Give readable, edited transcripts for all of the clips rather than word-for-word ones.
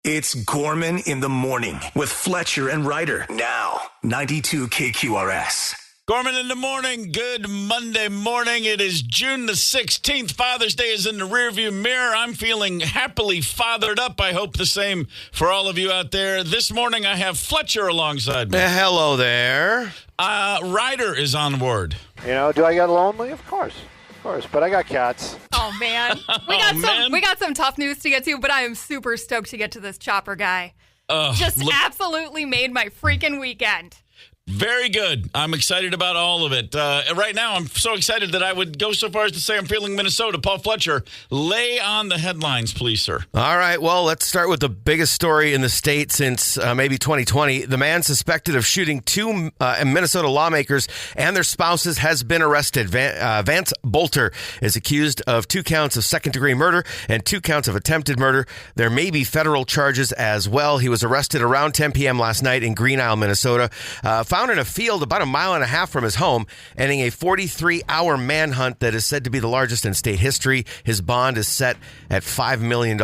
It's Gorman in the morning with Fletcher and Ryder. Now, 92 KQRS. Gorman in the morning. Good Monday morning. It is June the 16th. Father's Day is in the rearview mirror. I'm feeling happily fathered up. I hope the same for all of you out there. This morning, I have Fletcher alongside me. Hello there. Ryder is on board. You know, do I get lonely? Of course, but I got cats. Oh, man. We got some tough news to get to, but I am super stoked to get to this Chopper guy. Absolutely made my freaking weekend. Very good. I'm excited about all of it. Right now, I'm so excited that I would go so far as to say I'm feeling Minnesota. Paul Fletcher, lay on the headlines, please, sir. All right. Well, let's start with the biggest story in the state since maybe 2020. The man suspected of shooting two Minnesota lawmakers and their spouses has been arrested. Vance Bolter is accused of 2 counts of second-degree murder and 2 counts of attempted murder. There may be federal charges as well. He was arrested around 10 p.m. last night in Green Isle, Minnesota. Found in a field about 1.5 miles from his home, ending a 43-hour manhunt that is said to be the largest in state history. His bond is set at $5 million.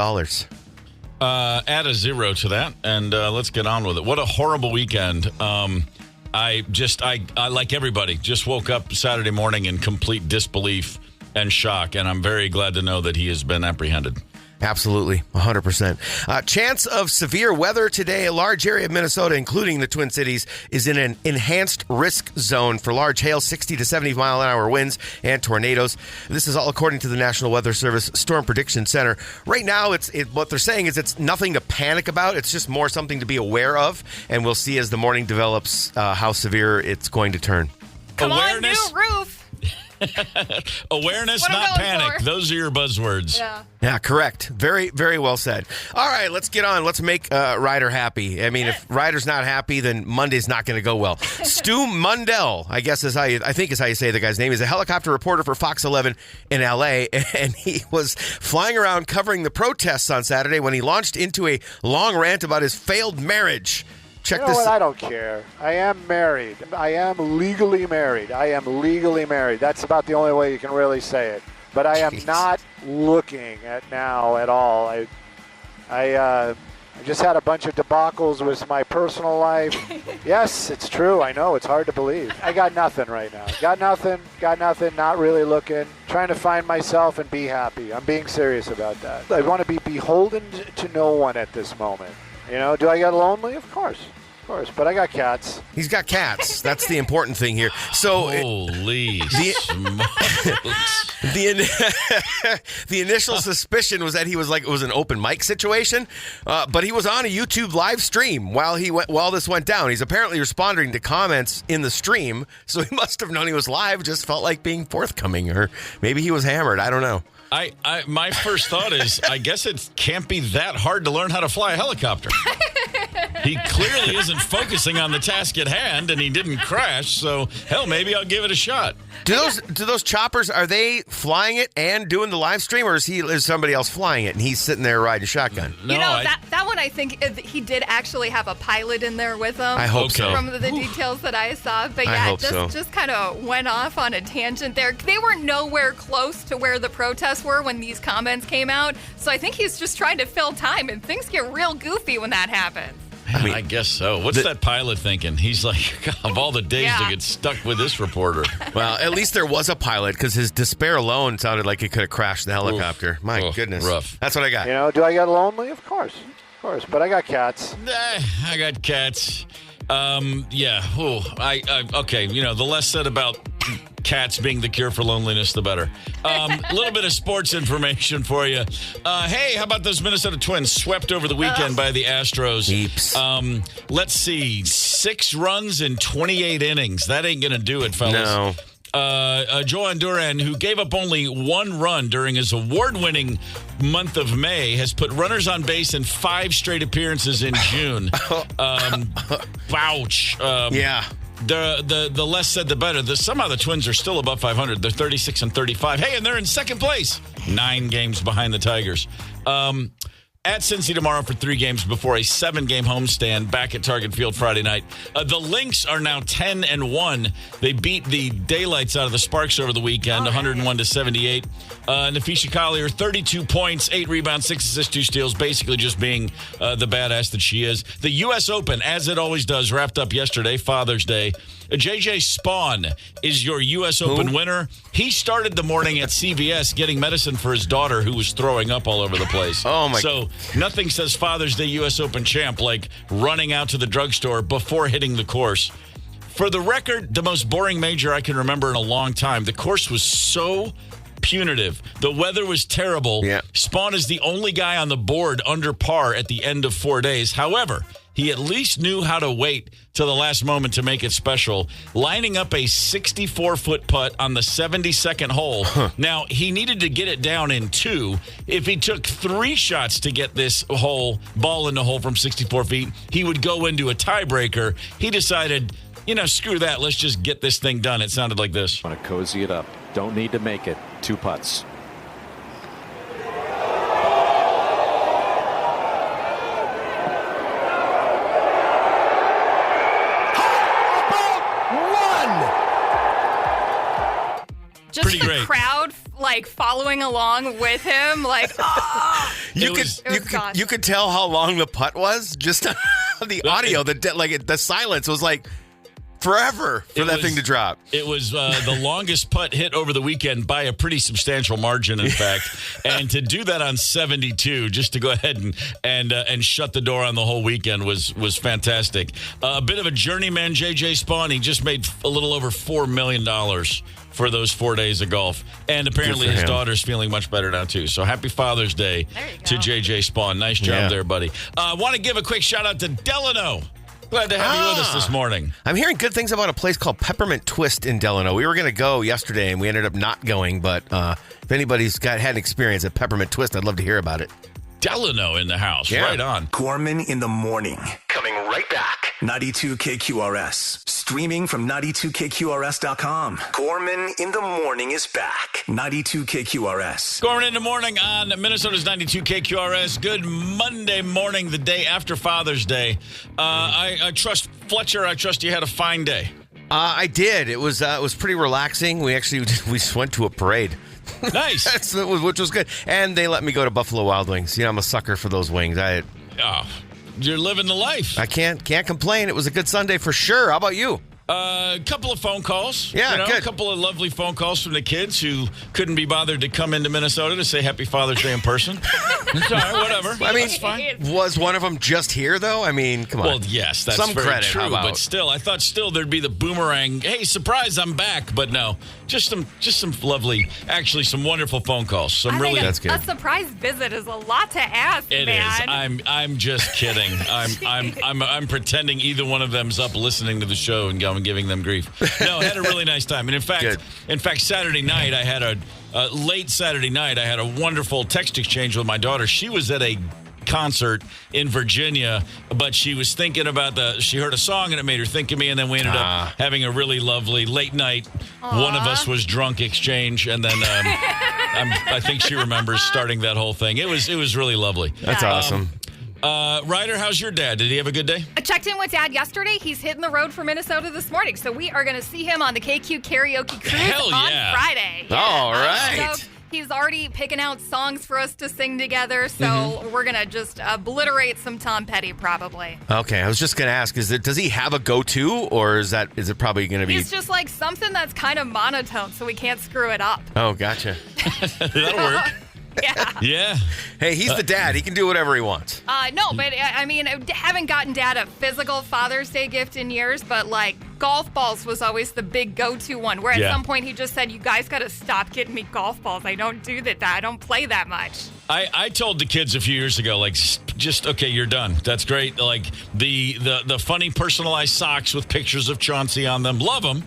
Add a 0 to that, and let's get on with it. What a horrible weekend. I like everybody, just woke up Saturday morning in complete disbelief and shock, and I'm very glad to know that he has been apprehended. Absolutely, 100%. Chance of severe weather today. A large area of Minnesota, including the Twin Cities, is in an enhanced risk zone for large hail, 60 to 70 mile-an-hour winds, and tornadoes. This is all according to the National Weather Service Storm Prediction Center. Right now, what they're saying is it's nothing to panic about. It's just more something to be aware of, and we'll see as the morning develops how severe it's going to turn. Come on, new roof. Awareness, not panic. Those are your buzzwords. Yeah, correct. Very, very well said. All right, let's get on. Let's make Ryder happy. I mean, if Ryder's not happy, then Monday's not going to go well. Stu Mundell, I guess is how you say the guy's name. He's a helicopter reporter for Fox 11 in L.A., and he was flying around covering the protests on Saturday when he launched into a long rant about his failed marriage. You know what? I don't care. I am married. I am legally married. That's about the only way you can really say it. But I am not looking at now at all. I just had a bunch of debacles with my personal life. Yes, it's true. I know. It's hard to believe. I got nothing right now. Got nothing. Not really looking. Trying to find myself and be happy. I'm being serious about that. I want to be beholden to no one at this moment. You know, do I get lonely? Of course, but I got cats. He's got cats. That's the important thing here. So, holy the initial suspicion was that he was it was an open mic situation, but he was on a YouTube live stream while this went down. He's apparently responding to comments in the stream, so he must have known he was live. Just felt like being forthcoming, or maybe he was hammered. I don't know. My first thought is, I guess it can't be that hard to learn how to fly a helicopter. He clearly isn't focusing on the task at hand, and he didn't crash, so hell, maybe I'll give it a shot. Do those choppers, are they flying it and doing the live stream, or is somebody else flying it and he's sitting there riding shotgun? No, that one I think he did actually have a pilot in there with him. I hope so. From the details that I saw. But yeah, just kind of went off on a tangent there. They were nowhere close to where the protests were when these comments came out. So I think he's just trying to fill time, and things get real goofy when that happens. I guess so. What's that pilot thinking? He's like, of all the days to get stuck with this reporter. Well, at least there was a pilot, because his despair alone sounded like he could have crashed the helicopter. My goodness. Rough. That's what I got. You know, do I get lonely? Of course, but I got cats. I got cats. Yeah. Okay. You know, the less said about cats being the cure for loneliness, the better. A little bit of sports information for you. Hey, how about those Minnesota Twins swept over the weekend by the Astros? Heaps. Let's see. 6 runs in 28 innings. That ain't going to do it, fellas. No. Joan Duran, who gave up only 1 run during his award-winning month of May, has put runners on base in 5 straight appearances in June. Ouch. Yeah. The less said, the better. Somehow the Twins are still above 500. They're 36 and 35. Hey, and they're in second place. 9 games behind the Tigers. at Cincy tomorrow for 3 games before a 7-game homestand back at Target Field Friday night. The Lynx are now 10-1. They beat the daylights out of the Sparks over the weekend, 101-78. Nafisha Collier, 32 points, 8 rebounds, 6 assists, 2 steals, basically just being the badass that she is. The U.S. Open, as it always does, wrapped up yesterday, Father's Day. JJ Spawn is your U.S. Open winner. He started the morning at CVS getting medicine for his daughter who was throwing up all over the place. So nothing says Father's Day U.S. Open champ like running out to the drugstore before hitting the course. For the record, the most boring major I can remember in a long time. The course was so punitive. The weather was terrible. Yeah. Spawn is the only guy on the board under par at the end of 4 days. However, he at least knew how to wait to the last moment to make it special, lining up a 64-foot putt on the 72nd hole. Now, he needed to get it down in 2. If he took 3 shots to get this ball in the hole from 64 feet, he would go into a tiebreaker. He decided, screw that. Let's just get this thing done. It sounded like this. Want to cozy it up. Don't need to make it. 2 putts. Just pretty the great. Crowd following along with him, you could tell how long the putt was just on the audio. The silence was like forever for that thing to drop. It was the longest putt hit over the weekend by a pretty substantial margin, in fact. And to do that on 72, just to go ahead and shut the door on the whole weekend was fantastic. A bit of a journeyman, JJ Spawn. He just made a little over $4 million for those 4 days of golf. And apparently his daughter's feeling much better now, too. So happy Father's Day to JJ Spawn. Nice job there, buddy. Want to give a quick shout out to Delano. Glad to have you with us this morning. I'm hearing good things about a place called Peppermint Twist in Delano. We were going to go yesterday, and we ended up not going. But if anybody's had an experience at Peppermint Twist, I'd love to hear about it. Delano in the house. Yeah. Right on. Gorman in the morning. Coming right back. 92 KQRS. Streaming from 92KQRS.com. Gorman in the morning is back. 92 KQRS. Gorman in the morning on Minnesota's 92 KQRS. Good Monday morning, the day after Father's Day. I trust Fletcher. I trust you had a fine day. I did. It was pretty relaxing. We just went to a parade. Nice. Which was good. And they let me go to Buffalo Wild Wings. I'm a sucker for those wings. You're living the life. I can't complain. It was a good Sunday for sure. How about you? A couple of phone calls. Yeah, good. A couple of lovely phone calls from the kids who couldn't be bothered to come into Minnesota to say Happy Father's Day in person. It's all right, whatever. That's fine. Was one of them just here, though? I mean, come on. Well, yes, that's some very credit, true. But still, I thought there'd be the boomerang. Hey, surprise, I'm back. But no, just some lovely, actually some wonderful phone calls. That's good. A surprise visit is a lot to ask. It man. is. I'm just kidding. I'm pretending either one of them's up listening to the show and giving them grief. No, I had a really nice time. And in fact, Saturday night I had late Saturday night I had a wonderful text exchange with my daughter. She was at a concert in Virginia, but she was thinking about she heard a song and it made her think of me, and then we ended up having a really lovely late night. Aww. One of us was drunk exchange, and then I think she remembers starting that whole thing. It was really lovely. That's awesome. Ryder, how's your dad? Did he have a good day? I checked in with Dad yesterday. He's hitting the road for Minnesota this morning, so we are going to see him on the KQ Karaoke Cruise on Friday. Yeah. All right. So he's already picking out songs for us to sing together, so we're going to just obliterate some Tom Petty probably. Okay, I was just going to ask, does he have a go-to, or is it probably going to be... It's just like something that's kind of monotone, so we can't screw it up. Oh, gotcha. That'll work. Yeah. Hey, he's the dad. He can do whatever he wants. No, but I mean, I haven't gotten Dad a physical Father's Day gift in years, but golf balls was always the big go-to one, where at some point he just said, you guys got to stop getting me golf balls. I don't do that. I don't play that much. I told the kids a few years ago, just okay, you're done. That's great. The funny personalized socks with pictures of Chauncey on them. Love them.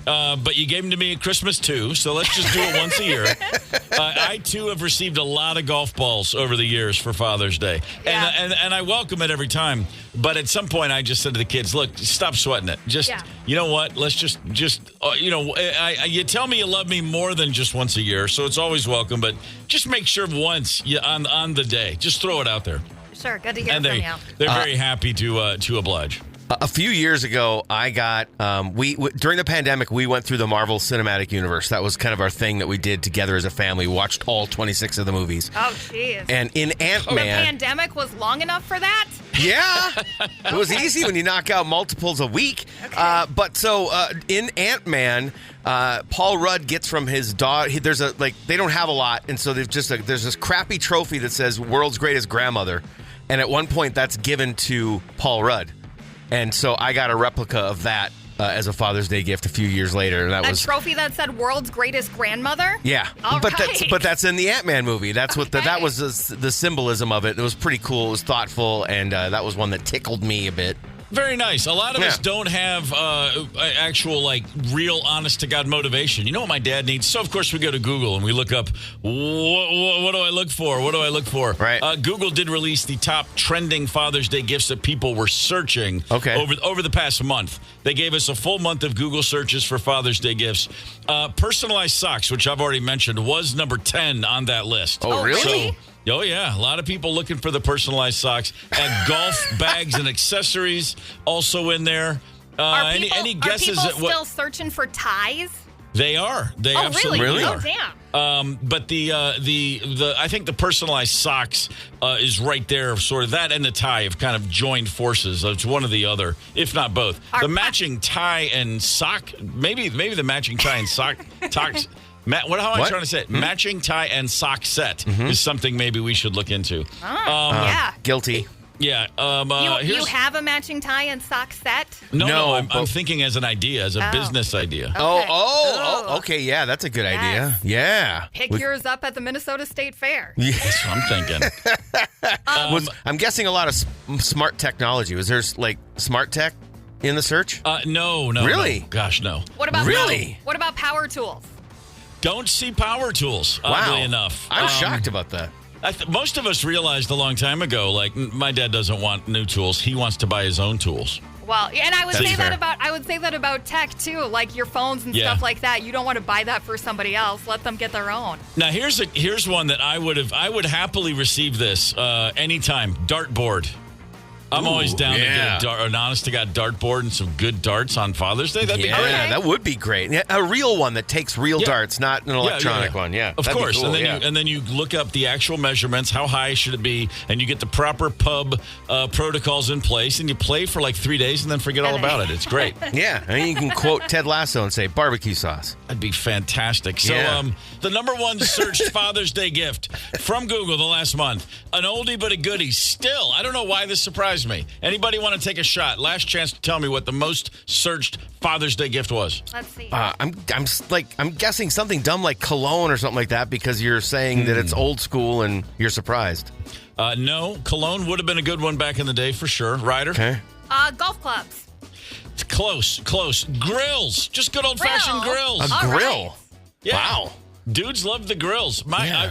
But you gave them to me at Christmas, too, so let's just do it once a year. I, too, have received a lot of golf balls over the years for Father's Day. Yeah. And I welcome it every time. But at some point, I just said to the kids, look, stop sweating it. Just, you know what? Let's just you tell me you love me more than just once a year, so it's always welcome. But just make sure once on the day. Just throw it out there. Sure, good to hear from you. They're very happy to oblige. A few years ago, I got during the pandemic, we went through the Marvel Cinematic Universe. That was kind of our thing that we did together as a family. We watched all 26 of the movies. Oh, jeez. And in Ant-Man... The pandemic was long enough for that? Yeah. It was easy when you knock out multiples a week. Okay. In Ant-Man... Paul Rudd gets from his dog. They don't have a lot, and so there's this crappy trophy that says "World's Greatest Grandmother," and at one point that's given to Paul Rudd, and so I got a replica of that as a Father's Day gift a few years later. And that was a trophy that said "World's Greatest Grandmother." Yeah, All right. that's in the Ant-Man movie. That's what that was the symbolism of it. It was pretty cool. It was thoughtful, and that was one that tickled me a bit. Very nice. A lot of us don't have actual, real, honest-to-God motivation. You know what my dad needs? So, of course, we go to Google and we look up, what do I look for? What do I look for? Right. Google did release the top trending Father's Day gifts that people were searching over the past month. They gave us a full month of Google searches for Father's Day gifts. Personalized socks, which I've already mentioned, was number 10 on that list. Oh, really? Oh, yeah. A lot of people looking for the personalized socks. And golf bags and accessories also in there. Any guesses? Are people still searching for ties? They are. They absolutely are. Oh, damn. But I think the personalized socks is right there. Sort of that and the tie have kind of joined forces. It's one or the other, if not both. The matching tie and sock, maybe the matching tie and sock talks. How am I trying to say it? Matching tie and sock set is something maybe we should look into. Yeah. Guilty. Yeah. You have a matching tie and sock set? No, I'm thinking as an idea, as a business idea. Okay. Okay, yeah, that's a good idea. Yeah. Pick yours up at the Minnesota State Fair. Yeah. That's what I'm thinking. I'm guessing a lot of smart technology. Was there, smart tech in the search? No. Really? No. Gosh, no. What about What about power tools? Don't see power tools, oddly enough. I'm shocked about that. Most of us realized a long time ago, my dad doesn't want new tools. He wants to buy his own tools. Well, and I would say that about tech too, like your phones and stuff like that. You don't want to buy that for somebody else. Let them get their own. Now here's one that I would happily receive this anytime. Dartboard. I'm always down to get an honest-to-God dartboard and some good darts on Father's Day. That'd be great. Yeah, that would be great. Yeah, a real one that takes real darts, not an electronic one. Yeah, of course. Cool, and then you look up the actual measurements. How high should it be? And you get the proper pub protocols in place, and you play for 3 days, and then forget all about it. It's great. Yeah, and you can quote Ted Lasso and say barbecue sauce. That'd be fantastic. So, the number one searched Father's Day gift from Google the last month, an oldie but a goodie. Still, I don't know why this surprised me. Anybody want to take a shot? Last chance to tell me what the most searched Father's Day gift was. Let's see. I'm guessing something dumb like cologne or something like that because you're saying that it's old school and you're surprised. No, cologne would have been a good one back in the day for sure. Ryder? Okay. Golf clubs. It's close. Grills. Just good old-fashioned grills. A grill? Right. Yeah. Wow. Dudes love the grills.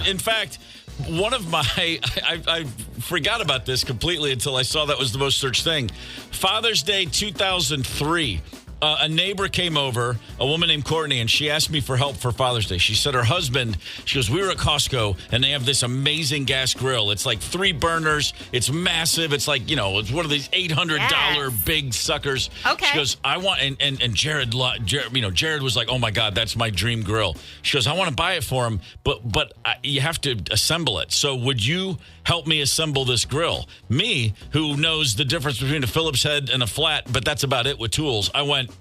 In fact, one of my, I forgot about this completely until I saw that was the most searched thing. Father's Day 2003. A neighbor came over, a woman named Courtney, and she asked me for help for Father's Day. She said her husband, she goes, we were at Costco, and they have this amazing gas grill. It's 3 burners. It's massive. It's it's one of these $800 big suckers. Okay. She goes, I want, and Jared was like, oh, my God, that's my dream grill. She goes, I want to buy it for him, but you have to assemble it. So would you help me assemble this grill? Me, who knows the difference between a Phillips head and a flat, but that's about it with tools. I went,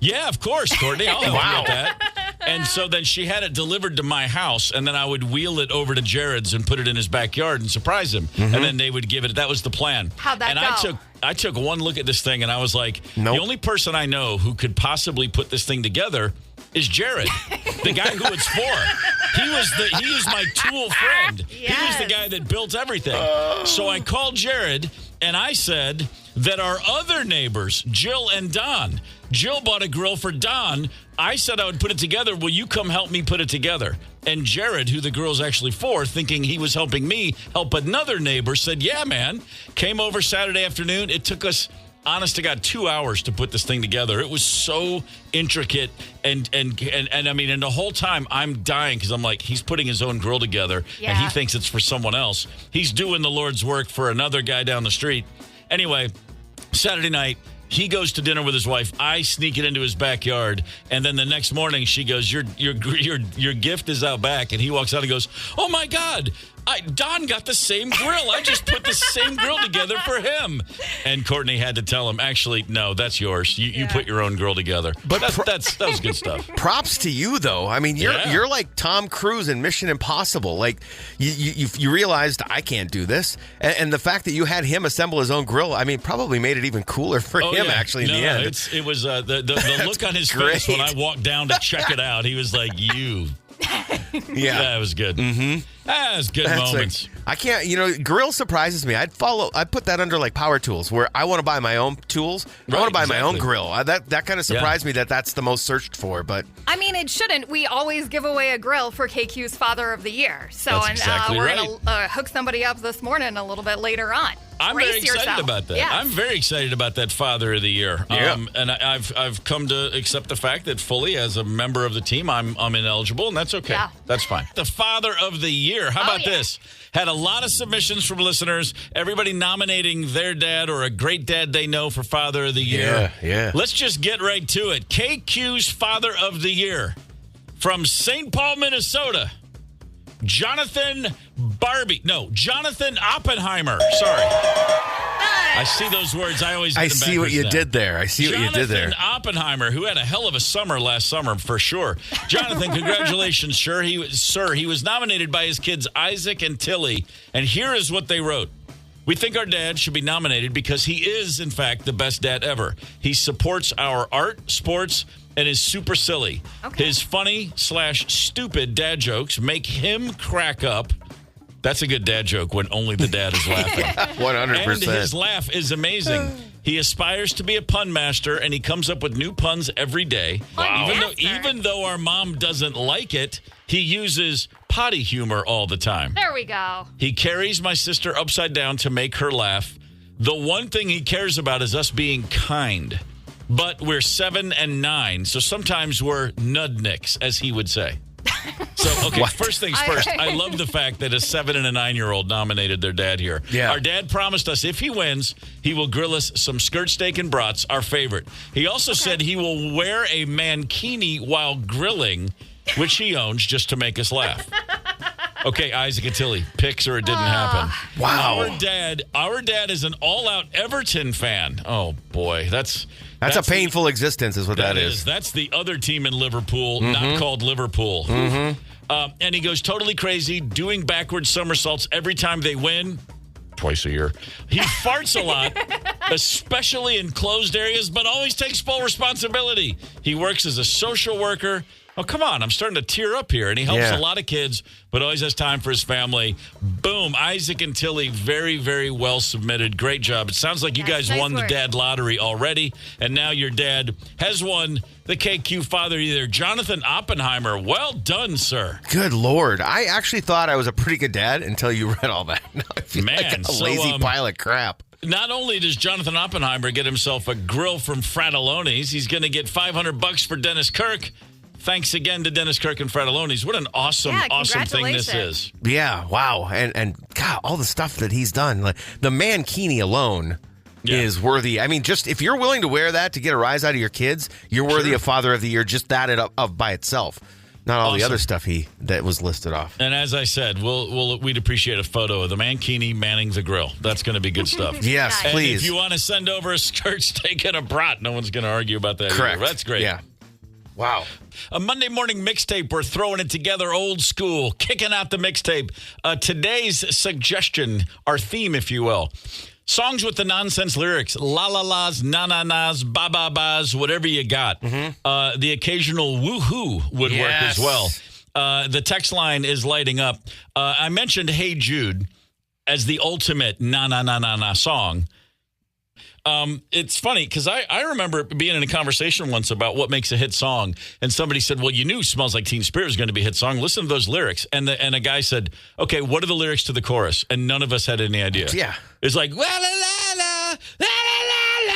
yeah, of course, Courtney. I'll help you with that. And so then she had it delivered to my house, and then I would wheel it over to Jared's and put it in his backyard and surprise him. And then they would give it. That was the plan. How'd that go? I took one look at this thing, and I was like, nope. The only person I know who could possibly put this thing together is Jared, the guy who it's for. He was my tool friend. Yes. He was the guy that built everything. So I called Jared, and I said that our other neighbors, Jill and Don, Jill bought a grill for Don. I said I would put it together. Will you come help me put it together? And Jared, who the grill's actually for, thinking he was helping me help another neighbor, said, yeah, man. Came over Saturday afternoon. It took us, honest to God, 2 hours to put this thing together. It was so intricate. And I mean, and the whole time I'm dying because I'm like, he's putting his own grill together and he thinks it's for someone else. He's doing the Lord's work for another guy down the street. Anyway, Saturday night, he goes to dinner with his wife. I sneak it into his backyard. And then the next morning, she goes, your gift is out back. And he walks out and goes, oh, my God. Don got the same grill. I just put the same grill together for him. And Courtney had to tell him, actually, no, that's yours. You put your own grill together. But that was good stuff. Props to you, though. I mean, you're like Tom Cruise in Mission Impossible. Like, you realized I can't do this. And the fact that you had him assemble his own grill, I mean, probably made it even cooler for him, actually, in the end. It was the look on his face when I walked down to check it out. He was like, you. Yeah, it was good. Mm-hmm. That was good moments. Like, I can't, grill surprises me. I'd put that under like power tools where I want to buy my own tools. I want to buy my own grill. That kind of surprised me that's the most searched for. But I mean, it shouldn't. We always give away a grill for KQ's Father of the Year. So that's exactly we're right. going to hook somebody up this morning a little bit later on. I'm very excited about that. Yes. I'm very excited about that Father of the Year. And I've come to accept the fact that fully as a member of the team, I'm ineligible, and that's okay. Yeah. That's fine. The Father of the Year. How about this? Had a lot of submissions from listeners. Everybody nominating their dad or a great dad they know for Father of the Year. Yeah. Let's just get right to it. KQ's Father of the Year from St. Paul, Minnesota. Jonathan Oppenheimer. Sorry. I see those words. I always get them see what you now. did there. I see what you did there. Jonathan Oppenheimer, who had a hell of a summer last summer, for sure. Jonathan, congratulations, sir. He was nominated by his kids, Isaac and Tilly. And here is what they wrote. We think our dad should be nominated because he is, in fact, the best dad ever. He supports our art, sports, and is super silly. Okay. His funny/stupid dad jokes make him crack up. That's a good dad joke when only the dad is laughing. 100%. And his laugh is amazing. He aspires to be a pun master, and he comes up with new puns every day. Wow. Even though our mom doesn't like it, he uses potty humor all the time. There we go. He carries my sister upside down to make her laugh. The one thing he cares about is us being kind. But we're 7 and 9, so sometimes we're nudnicks, as he would say. So, okay, first things first. I love the fact that a 7 and a 9-year-old nominated their dad here. Yeah. Our dad promised us if he wins, he will grill us some skirt steak and brats, our favorite. He also said he will wear a mankini while grilling, which he owns, just to make us laugh. Okay, Isaac and Tilly, picks or it didn't happen. Wow. Our dad is an all-out Everton fan. Oh, boy, That's a painful existence is what that is. That's the other team in Liverpool, not called Liverpool. And he goes totally crazy, doing backwards somersaults every time they win. Twice a year. He farts a lot, especially in closed areas, but always takes full responsibility. He works as a social worker. Oh, come on. I'm starting to tear up here. And he helps a lot of kids, but always has time for his family. Boom. Isaac and Tilly, very, very well submitted. Great job. It sounds like you guys won the dad lottery already, and now your dad has won the KQ Father either. Jonathan Oppenheimer, well done, sir. Good Lord. I actually thought I was a pretty good dad until you read all that. Now I feel like a lazy pile of crap. Not only does Jonathan Oppenheimer get himself a grill from Fratelloni's, he's going to get $500 for Dennis Kirk. Thanks again to Dennis Kirk and Fratelloni's. What an awesome thing this is. Yeah, wow. And God, all the stuff that he's done. Like the mankini alone is worthy. I mean, just if you're willing to wear that to get a rise out of your kids, you're worthy of Father of the Year, just that up by itself. Not all the other stuff that was listed off. And as I said, we'd appreciate a photo of the mankini manning the grill. That's going to be good stuff. Yes, please. And if you want to send over a skirt steak and a brat, no one's going to argue about that. Correct. Either. That's great. Yeah. Wow. A Monday morning mixtape. We're throwing it together old school, kicking out the mixtape. Today's suggestion, our theme, if you will. Songs with the nonsense lyrics, la-la-las, na-na-nas, ba-ba-bas, whatever you got. The occasional woo-hoo would work as well. The text line is lighting up. I mentioned Hey Jude. as the ultimate na song. It's funny because I remember being in a conversation once about what makes a hit song, and somebody said, well, you knew Smells Like Teen Spirit was going to be a hit song. Listen to those lyrics. And a guy said, okay, what are the lyrics to the chorus? And none of us had any idea. Yeah. It's like, la la la la, la la la la,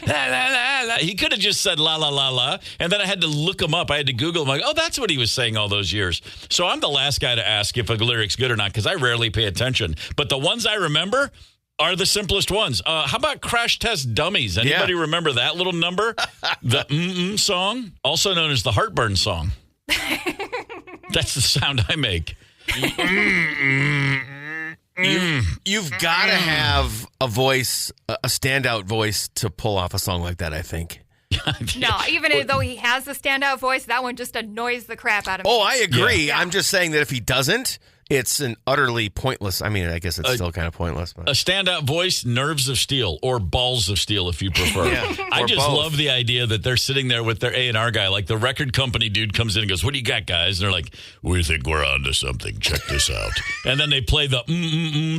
la la la. He could have just said la la la la, and then I had to look him up. I had to Google him. Like, oh, that's what he was saying all those years. So I'm the last guy to ask if a lyric's good or not because I rarely pay attention. But the ones I remember are the simplest ones. How about Crash Test Dummies? Anybody remember that little number? The song, also known as the Heartburn song. That's the sound I make. You've got to have a voice, a standout voice to pull off a song like that, I think. No, even though he has a standout voice, that one just annoys the crap out of me. Oh, I agree. Yeah. I'm just saying that if he doesn't, it's an utterly pointless. I mean, I guess it's still kind of pointless. But. A standout voice, Nerves of Steel, or Balls of Steel, if you prefer. I just love the idea that they're sitting there with their A&R guy. Like the record company dude comes in and goes, what do you got, guys? And they're like, we think we're onto something. Check this out. And then they play the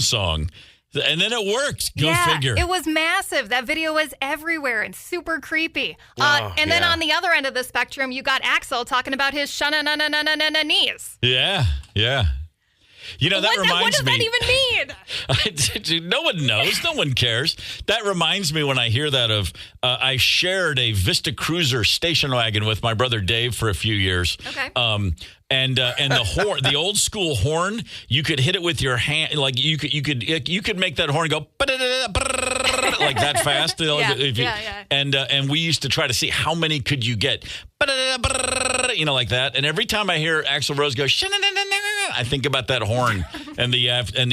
song. And then it worked. Go figure. It was massive. That video was everywhere and super creepy. And then on the other end of the spectrum, you got Axl talking about his knees. Yeah. You know, that reminds me. What does that even mean? No one knows. No one cares. That reminds me when I hear that of, I shared a Vista Cruiser station wagon with my brother Dave for a few years. Okay. And the horn, the old school horn, you could hit it with your hand. Like you could make that horn go like that fast. And we used to try to see how many could you get, like that. And every time I hear Axl Rose go, I think about that horn and the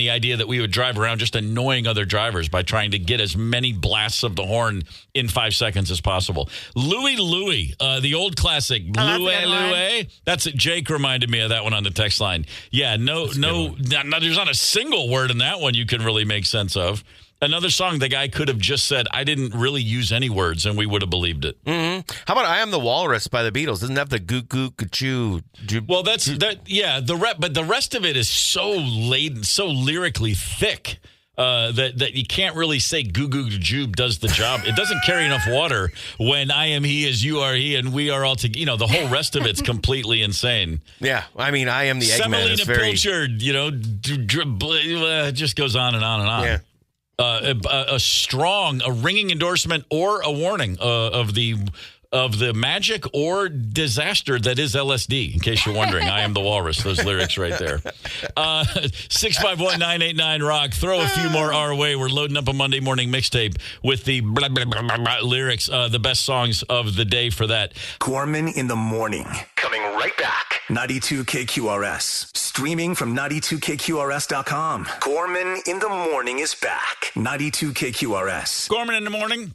idea that we would drive around just annoying other drivers by trying to get as many blasts of the horn in 5 seconds as possible. Louie, the old classic, Louie. That's it. Jake reminded me of that one on the text line. Yeah, no, there's not a single word in that one you can really make sense of. Another song the guy could have just said, I didn't really use any words, and we would have believed it. Mm-hmm. How about I Am the Walrus by the Beatles? Doesn't that have the goo goo choo? Well, but the rest of it is so laden, so lyrically thick that you can't really say goo goo jube does the job. It doesn't carry enough water when I am he as you are he and we are all together. The whole rest of it's completely insane. Yeah, I mean, I am the Eggman. Semolina Pilchard, it just goes on and on and on. Yeah. A ringing endorsement or a warning of the magic or disaster that is LSD, in case you're wondering. I Am the Walrus, those lyrics right there. 651-989-ROCK. Throw a few more our way. We're loading up a Monday morning mixtape with the blah, blah, blah, blah, blah lyrics, the best songs of the day for that. Gorman in the morning. Coming right back. 92 KQRS. Streaming from 92KQRS.com. Gorman in the morning is back. 92 KQRS. Gorman in the morning.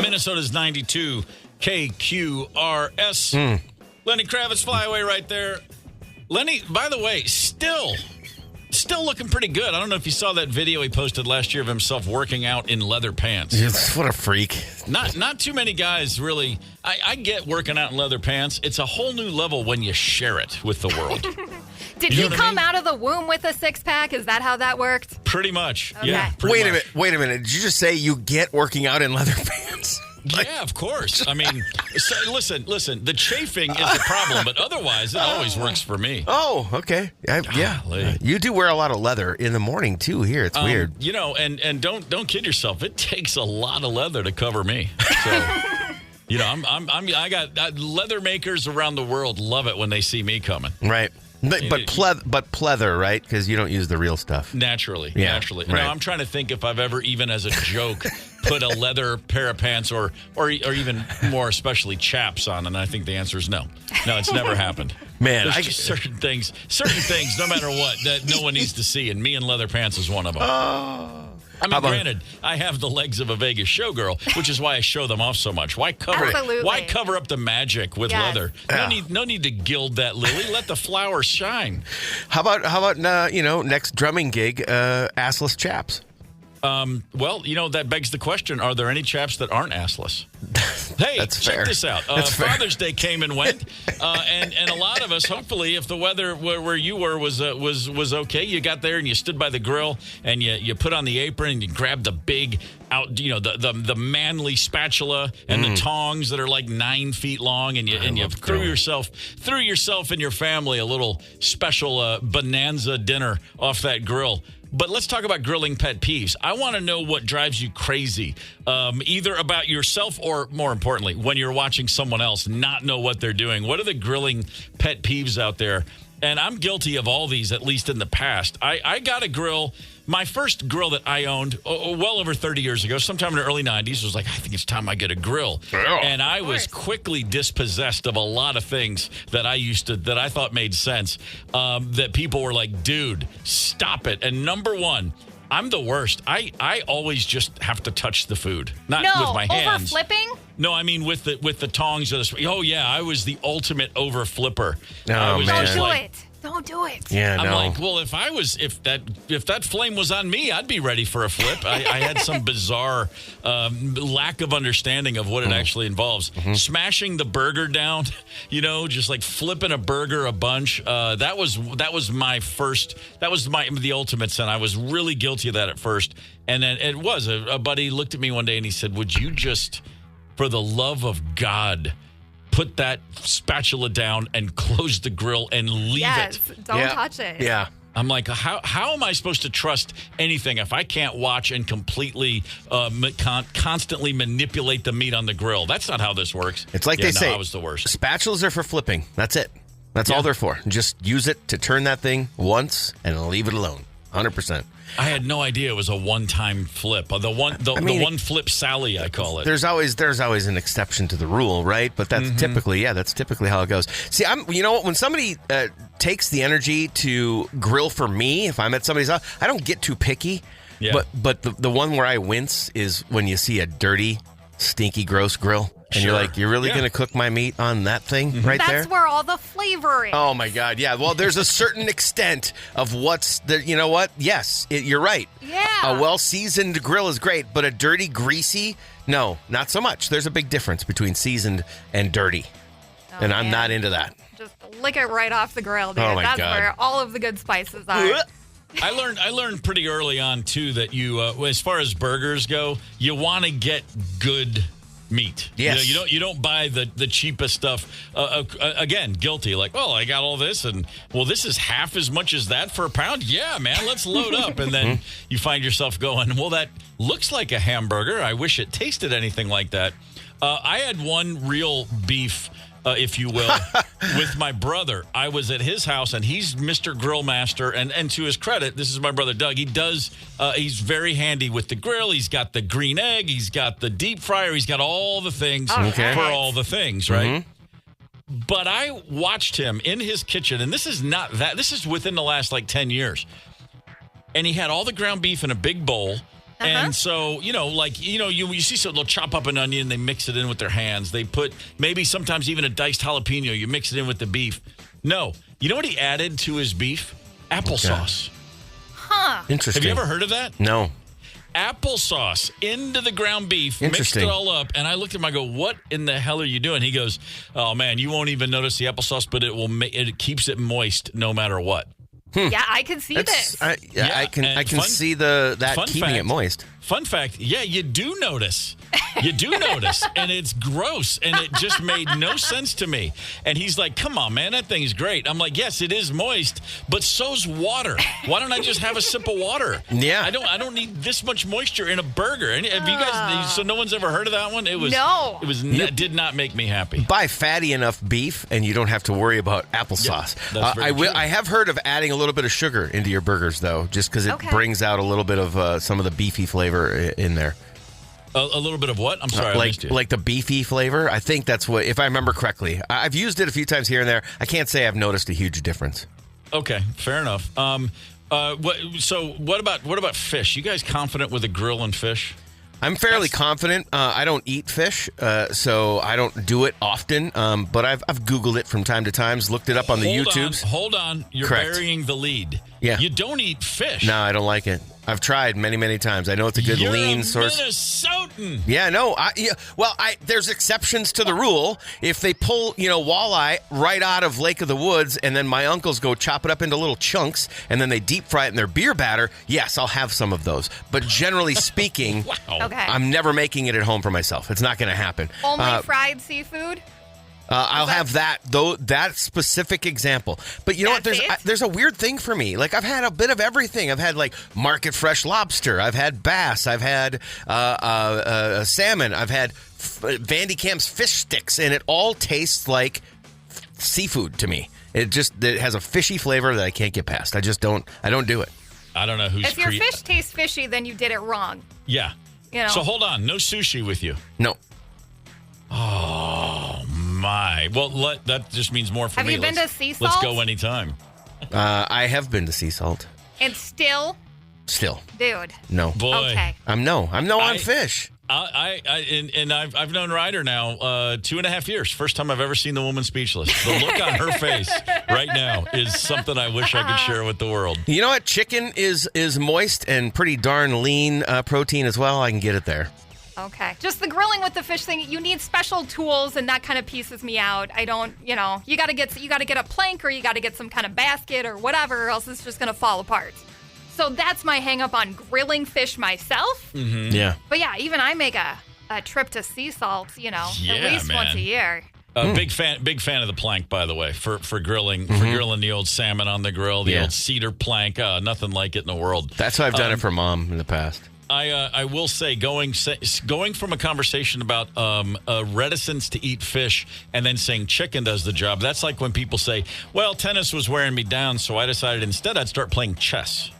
Minnesota's 92 KQRS. Lenny Kravitz, fly away right there. Lenny, by the way, still looking pretty good. I don't know if you saw that video he posted last year of himself working out in leather pants. What a freak. Not too many guys really. I get working out in leather pants. It's a whole new level when you share it with the world. Did he come out of the womb with a six-pack? Is that how that worked? Pretty much. Okay. Yeah. Wait a minute. Did you just say you get working out in leather pants? Yeah, of course. I mean, listen. The chafing is the problem, but otherwise, it always works for me. Oh, okay. Yeah. You do wear a lot of leather in the morning too. Here, it's weird. And don't kid yourself. It takes a lot of leather to cover me. So, I got leather makers around the world love it when they see me coming. Right. But pleather, right? Because you don't use the real stuff. Naturally. Right. No, I'm trying to think if I've ever, even as a joke, put a leather pair of pants or even more especially chaps on, and I think the answer is no. No, it's never happened. Man, there's just certain things, no matter what, that no one needs to see, and me in leather pants is one of them. I mean, granted, I have the legs of a Vegas showgirl, which is why I show them off so much. Why cover up the magic with leather? No need to gild that lily. Let the flowers shine. How about next drumming gig, assless chaps? Well, that begs the question, are there any chaps that aren't assless? Hey, That's check fair. this out. Father's Day came and went, and a lot of us, hopefully, if the weather where you were was okay, you got there and you stood by the grill and you put on the apron and you grabbed the big the manly spatula and the tongs that are like 9 feet long, and you threw yourself and your family a little special bonanza dinner off that grill. But let's talk about grilling pet peeves. I want to know what drives you crazy, either about yourself or, more importantly, when you're watching someone else not know what they're doing. What are the grilling pet peeves out there? And I'm guilty of all these, at least in the past. I got a grill. My first grill that I owned well over 30 years ago, sometime in the early 90s, was like, I think it's time I get a grill. Yeah. And I was quickly dispossessed of a lot of things that I thought made sense, that people were like, dude, stop it. And number one, I'm the worst. I always just have to touch the food, not with my hands. Over flipping? No, I mean with the tongs. Oh yeah, I was the ultimate over flipper. Oh, man. Don't do it. Yeah, I'm like, well, if that flame was on me, I'd be ready for a flip. I had some bizarre lack of understanding of what it actually involves. Smashing the burger down, just like flipping a burger a bunch. That was the ultimate sin. I was really guilty of that at first, and then it was a buddy looked at me one day and he said, "Would you just, for the love of God, put that spatula down and close the grill and leave it." Don't touch it. Yeah. I'm like, how am I supposed to trust anything if I can't watch and completely, constantly manipulate the meat on the grill? That's not how this works. It's like they say, I was the worst. Spatulas are for flipping. That's it. That's all they're for. Just use it to turn that thing once and leave it alone. 100%. I had no idea it was a one-time flip. The one flip Sally, I call it. There's always an exception to the rule, right? But that's typically how it goes. See, when somebody takes the energy to grill for me, if I'm at somebody's house, I don't get too picky. Yeah. But the one where I wince is when you see a dirty, stinky, gross grill. And you're like, you're really going to cook my meat on that thing right there? That's where all the flavor is. Oh, my God. Yeah. Well, there's a certain extent of what's the, you know what? Yes, you're right. Yeah. A well-seasoned grill is great, but a dirty, greasy, no, not so much. There's a big difference between seasoned and dirty. And I'm not into that. Just lick it right off the grill, dude. Oh, my That's God. where all of the good spices are. I learned pretty early on, too, that you, as far as burgers go, you want to get good meat. Yes. You don't buy the cheapest stuff. Again, guilty. Like, well, I got all this, and well, this is half as much as that for a pound. Yeah, man, let's load up. And then you find yourself going, well, that looks like a hamburger. I wish it tasted anything like that. I had one real beef, if you will, with my brother. I was at his house, and he's Mr. Grill Master. And to his credit, this is my brother Doug. He's very handy with the grill. He's got the green egg. He's got the deep fryer. He's got all the things for all the things, right? But I watched him in his kitchen, and this is within the last 10 years. And he had all the ground beef in a big bowl. And so, you see someone, they'll chop up an onion, they mix it in with their hands. They put maybe sometimes even a diced jalapeno. You mix it in with the beef. No. You know what he added to his beef? Applesauce. Huh. Interesting. Have you ever heard of that? No. Applesauce into the ground beef, mixed it all up. And I looked at him, I go, what in the hell are you doing? He goes, oh, man, you won't even notice the applesauce, but it keeps it moist no matter what. Yeah, I can see this. I can see that keeping it moist. Fun fact, you do notice. You do notice, and it's gross, and it just made no sense to me. And he's like, come on, man, that thing's great. I'm like, yes, it is moist, but so's water. Why don't I just have a sip of water? Yeah. I don't need this much moisture in a burger. And have you guys, so no one's ever heard of that one? It did not make me happy. Buy fatty enough beef, and you don't have to worry about applesauce. That's very true. I have heard of adding a little bit of sugar into your burgers, though, just because it brings out a little bit of some of the beefy flavor in there. A little bit of what? I'm sorry, I missed you. Like the beefy flavor. I think that's what, if I remember correctly. I've used it a few times here and there. I can't say I've noticed a huge difference. Okay, fair enough. What about fish? You guys confident with a grill and fish? I'm fairly confident. I don't eat fish, so I don't do it often. But I've Googled it from time to time, looked it up on the YouTubes. Hold on. You're Correct. burying the lead. Yeah. You don't eat fish. No, I don't like it. I've tried many, many times. I know it's a good lean source. Minnesotan. Yeah, no. There's exceptions to the rule. If they pull, walleye right out of Lake of the Woods, and then my uncles go chop it up into little chunks, and then they deep fry it in their beer batter, yes, I'll have some of those. But generally speaking, Wow. Okay. I'm never making it at home for myself. It's not going to happen. Only fried seafood? I'll have that, though, that specific example. But you know what? There's a weird thing for me. Like, I've had a bit of everything. I've had, like, market fresh lobster. I've had bass. I've had salmon. I've had Vandy Camp's fish sticks, and it all tastes like seafood to me. It has a fishy flavor that I can't get past. I don't do it. I don't know who's... If your fish tastes fishy, then you did it wrong. Yeah. So hold on. No sushi with you? No. Oh, my. Well, that just means more for me. Have you been to Sea Salt? Let's go anytime. I have been to Sea Salt. And still? Dude. No. Boy. Okay. I'm no on fish. I've known Ryder now 2.5 years. First time I've ever seen the woman speechless. The look on her face right now is something I wish I could share with the world. You know what? Chicken is moist and pretty darn lean protein as well. I can get it there. Okay. Just the grilling with the fish thing, you need special tools, and that kind of pieces me out. I don't, you got to get a plank, or you got to get some kind of basket or whatever, or else it's just going to fall apart. So that's my hang up on grilling fish myself. Mm-hmm. Yeah. But yeah, even I make a trip to Sea Salt, at least once a year. Big fan of the plank, by the way, for grilling, for grilling the old salmon on the grill, the old cedar plank. Nothing like it in the world. That's how I've done it for Mom in the past. I will say, going from a conversation about reticence to eat fish and then saying chicken does the job, that's like when people say, well, tennis was wearing me down, so I decided instead I'd start playing chess.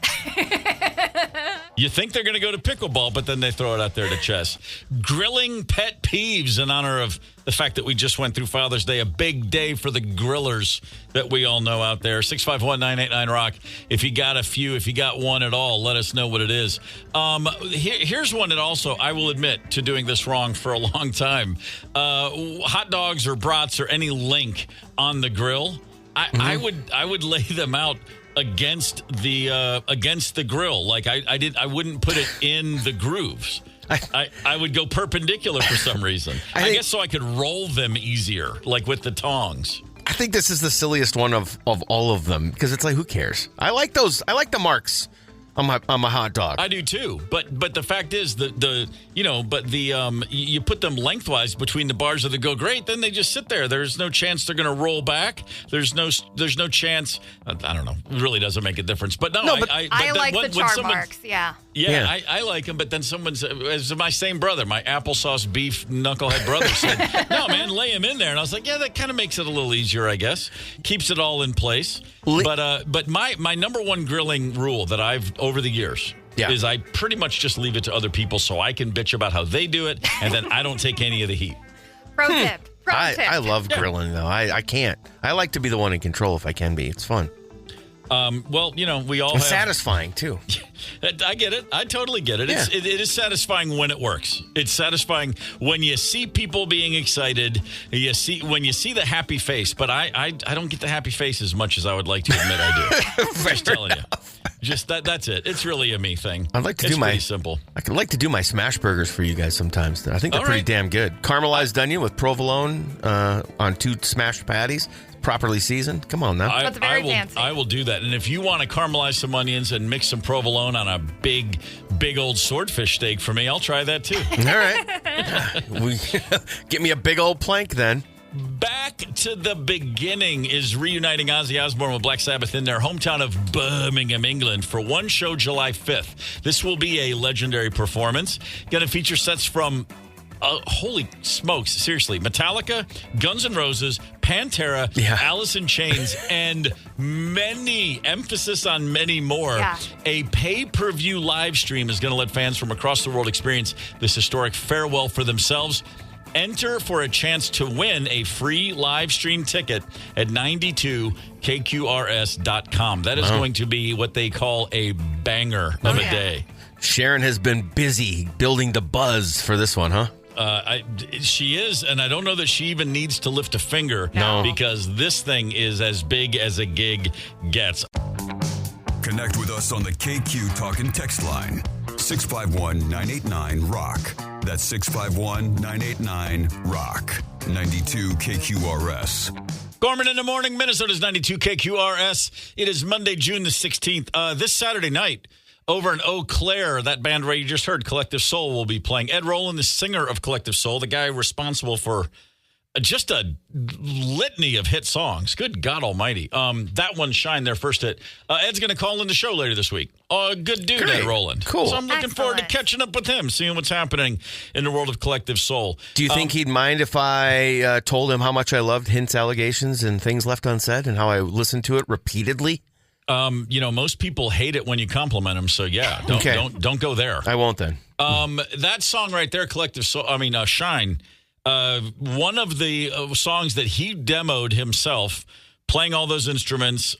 You think they're going to go to pickleball, but then they throw it out there to chess. Grilling pet peeves in honor of the fact that we just went through Father's Day, a big day for the grillers that we all know out there. 651-989-ROCK. If you got a few, if you got one at all, let us know what it is. Here's one that also, I will admit to doing this wrong for a long time. Hot dogs or brats or any link on the grill, I would lay them out against the grill. Like I wouldn't put it in the grooves. I would go perpendicular for some reason. I guess so I could roll them easier, like with the tongs. I think this is the silliest one of all of them, because it's like, who cares? I like those. I like the marks on my hot dog. I do too. But the fact is you put them lengthwise between the bars of the grill. Great, then they just sit there. There's no chance they're going to roll back. There's no chance. I don't know. It really doesn't make a difference. But I like the char marks. Yeah. Yeah, I like them, but then as my same brother, my applesauce beef knucklehead brother said, no, man, lay them in there. And I was like, yeah, that kind of makes it a little easier, I guess. Keeps it all in place. But my number one grilling rule that I've, over the years, is I pretty much just leave it to other people so I can bitch about how they do it, and then I don't take any of the heat. Pro tip. I love grilling, though. I can't. I like to be the one in control if I can be. It's fun. We all it's satisfying, too. I get it. I totally get it. Yeah. It is satisfying when it works. It's satisfying when you see people being excited. When you see the happy face. But I don't get the happy face as much as I would like to admit I do. Just telling you. Just that's it. It's really a me thing. I'd like to do pretty simple. I'd like to do my smash burgers for you guys sometimes. I think they're pretty damn good. Caramelized onion with provolone on 2 smashed patties. Properly seasoned. Come on now. That's very fancy. I will do that. And if you want to caramelize some onions and mix some provolone on a big old swordfish steak for me, I'll try that too. All right. Get me a big old plank then. Back to the Beginning is reuniting Ozzy Osbourne with Black Sabbath in their hometown of Birmingham, England for one show July 5th. This will be a legendary performance. Going to feature sets from holy smokes, seriously. Metallica, Guns N' Roses, Pantera, Alice in Chains, and many, emphasis on many more. Yeah. A pay-per-view live stream is going to let fans from across the world experience this historic farewell for themselves. Enter for a chance to win a free live stream ticket at 92kqrs.com. That is going to be what they call a banger of a day. Sharon has been busy building the buzz for this one, huh? She is, and I don't know that she even needs to lift a finger. No. Because this thing is as big as a gig gets. Connect with us on the KQ Talk and Text line. 651-989-ROCK. That's 651-989-ROCK. 92 KQRS. Gorman in the morning, Minnesota's 92 KQRS. It is Monday, June the 16th. This Saturday night, over in Eau Claire, that band where you just heard, Collective Soul, will be playing. Ed Roland, the singer of Collective Soul, the guy responsible for just a litany of hit songs. Good God almighty. That one, Shine, their first hit. Ed's going to call in the show later this week. Good dude, Great. Ed Roland. Cool. So I'm looking forward to catching up with him, seeing what's happening in the world of Collective Soul. Do you think he'd mind if I told him how much I loved Hint's allegations and things left unsaid and how I listened to it repeatedly? Most people hate it when you compliment them, so yeah, don't go there. I won't then. That song right there, Collective Soul, Shine, one of the songs that he demoed himself, playing all those instruments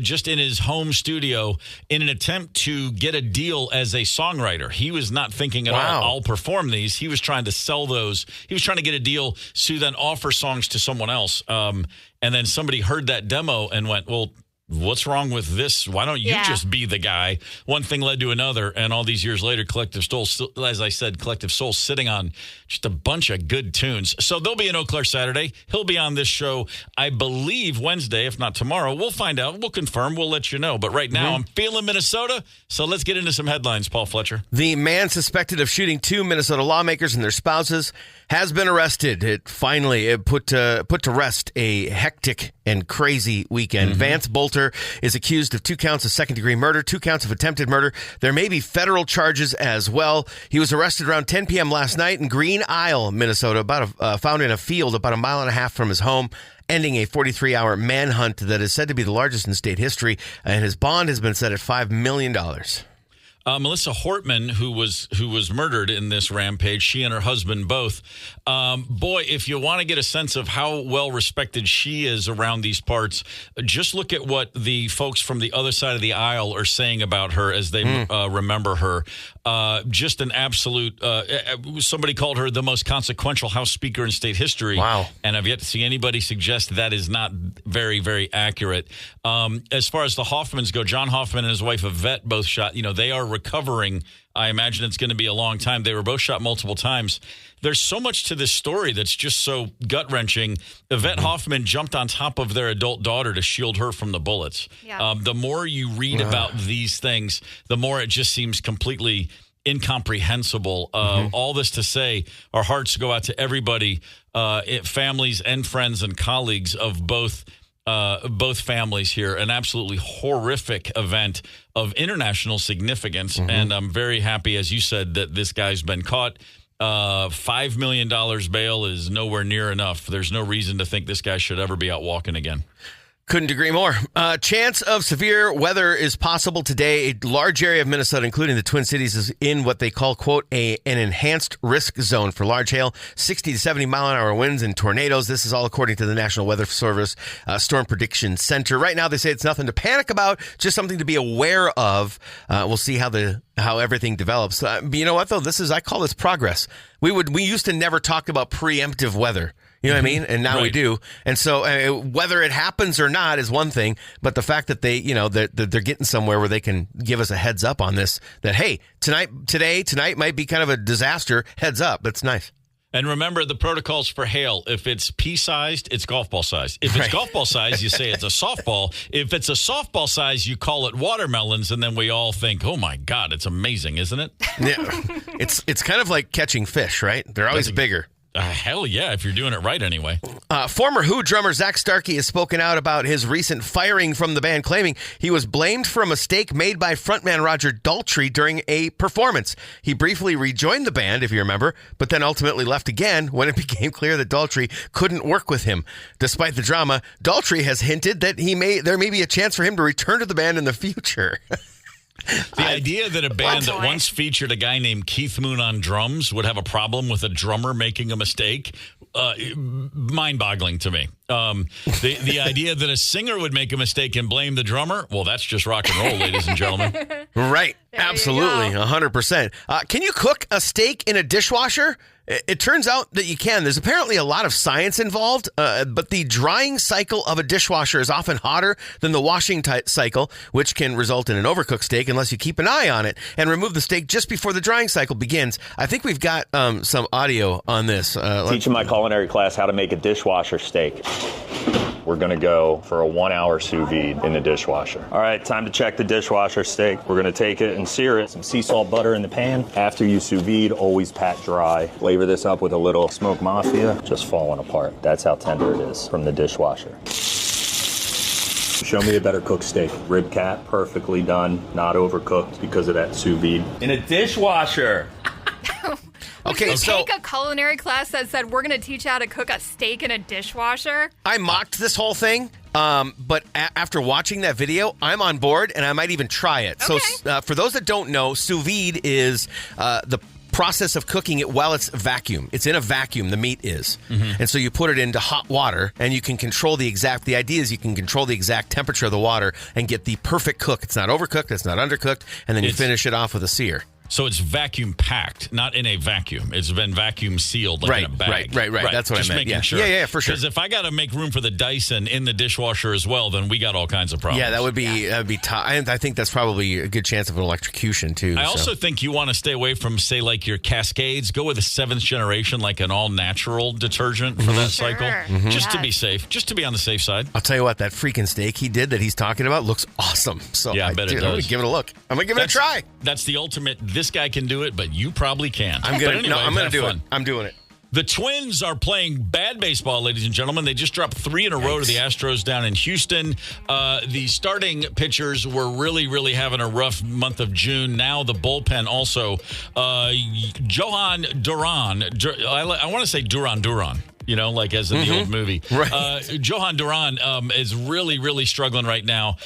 just in his home studio in an attempt to get a deal as a songwriter. He was not thinking at all, I'll perform these. He was trying to sell those. He was trying to get a deal to then offer songs to someone else. And then somebody heard that demo and went, well, what's wrong with this? Why don't you just be the guy? One thing led to another, and all these years later, Collective Soul, as I said, Collective Soul sitting on just a bunch of good tunes. So they'll be in Eau Claire Saturday. He'll be on this show, I believe, Wednesday, if not tomorrow. We'll find out. We'll confirm. We'll let you know. But right now, I'm feeling Minnesota, so let's get into some headlines, Paul Fletcher. The man suspected of shooting 2 Minnesota lawmakers and their spouses has been arrested. It put to rest a hectic and crazy weekend. Vance Bolter is accused of 2 counts of second-degree murder, 2 counts of attempted murder. There may be federal charges as well. He was arrested around 10 p.m. last night in Green Isle, Minnesota, found in a field about a mile and a half from his home, ending a 43-hour manhunt that is said to be the largest in state history, and his bond has been set at $5 million. Melissa Hortman, who was murdered in this rampage, she and her husband both. Boy, if you want to get a sense of how well respected she is around these parts, just look at what the folks from the other side of the aisle are saying about her as they remember her. Just an absolute, somebody called her the most consequential House Speaker in state history. Wow. And I've yet to see anybody suggest that is not very, very accurate. As far as the Hoffmans go, John Hoffman and his wife Yvette both shot. They are recovering. I imagine it's going to be a long time. They were both shot multiple times. There's so much to this story that's just so gut-wrenching. Yvette Hoffman jumped on top of their adult daughter to shield her from the bullets. Yeah. The more you read about these things, the more it just seems completely incomprehensible. All this to say, our hearts go out to everybody, families and friends and colleagues of both families here. An absolutely horrific event of international significance. And I'm very happy, as you said, that this guy's been caught. $5 million bail is nowhere near enough. There's no reason to think this guy should ever be out walking again. Couldn't agree more. Chance of severe weather is possible today. A large area of Minnesota, including the Twin Cities, is in what they call, quote, an enhanced risk zone for large hail, 60 to 70 mile-an-hour winds and tornadoes. This is all according to the National Weather Service Storm Prediction Center. Right now, they say it's nothing to panic about, just something to be aware of. We'll see how everything develops. You know what, though? I call this progress. We used to never talk about preemptive weather. You know what I mean? And now we do. And so whether it happens or not is one thing, but the fact that they're getting somewhere where they can give us a heads up on this, that, hey, tonight might be kind of a disaster. Heads up. That's nice. And remember the protocols for hail. If it's pea-sized, it's golf ball size. If it's golf ball size, you say it's a softball. If it's a softball size, you call it watermelons, and then we all think, oh, my God, it's amazing, isn't it? Yeah. It's kind of like catching fish, right? They're always bigger. Hell yeah, if you're doing it right anyway. Former Who drummer Zach Starkey has spoken out about his recent firing from the band, claiming he was blamed for a mistake made by frontman Roger Daltrey during a performance. He briefly rejoined the band, if you remember, but then ultimately left again when it became clear that Daltrey couldn't work with him. Despite the drama, Daltrey has hinted that there may be a chance for him to return to the band in the future. The idea that a band that once featured a guy named Keith Moon on drums would have a problem with a drummer making a mistake, mind-boggling to me. The idea that a singer would make a mistake and blame the drummer, well, that's just rock and roll, ladies and gentlemen. Right. Absolutely. 100%. Can you cook a steak in a dishwasher? It turns out that you can. There's apparently a lot of science involved, but the drying cycle of a dishwasher is often hotter than the washing cycle, which can result in an overcooked steak unless you keep an eye on it and remove the steak just before the drying cycle begins. I think we've got some audio on this. Teaching my culinary class how to make a dishwasher steak. We're going to go for a 1-hour sous vide in the dishwasher. All right, time to check the dishwasher steak. We're going to take it and sear it. Some sea salt butter in the pan. After you sous vide, always pat dry. Flavor this up with a little smoked mafia. Just falling apart. That's how tender it is from the dishwasher. Show me a better cooked steak. Rib cap, perfectly done, not overcooked because of that sous vide. In a dishwasher. Okay, you take a culinary class that said we're going to teach you how to cook a steak in a dishwasher? I mocked this whole thing, but after watching that video, I'm on board, and I might even try it. Okay. So for those that don't know, sous vide is the process of cooking it while it's vacuum. It's in a vacuum, the meat is. Mm-hmm. And so you put it into hot water, and you can control the idea is you can control the exact temperature of the water and get the perfect cook. It's not overcooked, it's not undercooked, and then you finish it off with a sear. So it's vacuum packed, not in a vacuum. It's been vacuum sealed like in a bag. Right. That's what Just I meant. Making sure. Yeah, for sure. Because if I got to make room for the Dyson in the dishwasher as well, then we got all kinds of problems. Yeah, that would be tough. I think that's probably a good chance of an electrocution, too. I also think you want to stay away from, say, like your Cascades. Go with a 7th generation, like an all-natural detergent for that cycle. Mm-hmm. Just to be safe. Just to be on the safe side. I'll tell you what, that freaking steak he did that he's talking about looks awesome. So yeah, I bet it does. I'm going to give it a look. I'm going to give it a try. That's the ultimate, this guy can do it, but you probably can't. I'm going to do it. I'm doing it. The Twins are playing bad baseball, ladies and gentlemen. They just dropped 3 in a row to the Astros down in Houston. The starting pitchers were really having a rough month of June. Now the bullpen also. Johan Duran. I want to say Duran. You know, like as in the old movie. Right. Johan Duran is really struggling right now.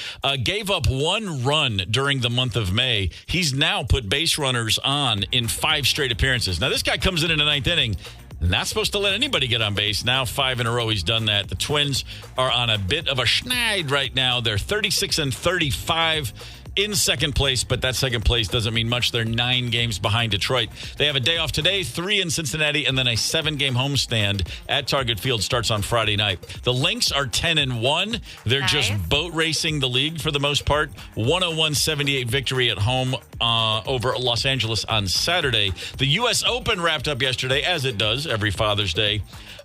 Gave up 1 run during the month of May. He's now put base runners on in 5 straight appearances. Now, this guy comes in the 9th inning. Not supposed to let anybody get on base. Now 5 in a row he's done that. The Twins are on a bit of a schneid right now. They're 36-35 in second place, but that second place doesn't mean much. They're 9 games behind Detroit. They have a day off today, 3 in Cincinnati, and then a 7-game homestand at Target Field starts on Friday night. The Lynx are 10-1. They're just boat racing the league for the most part. 101-78 victory at home over Los Angeles on Saturday. The U.S. Open wrapped up yesterday, as it does every Father's Day.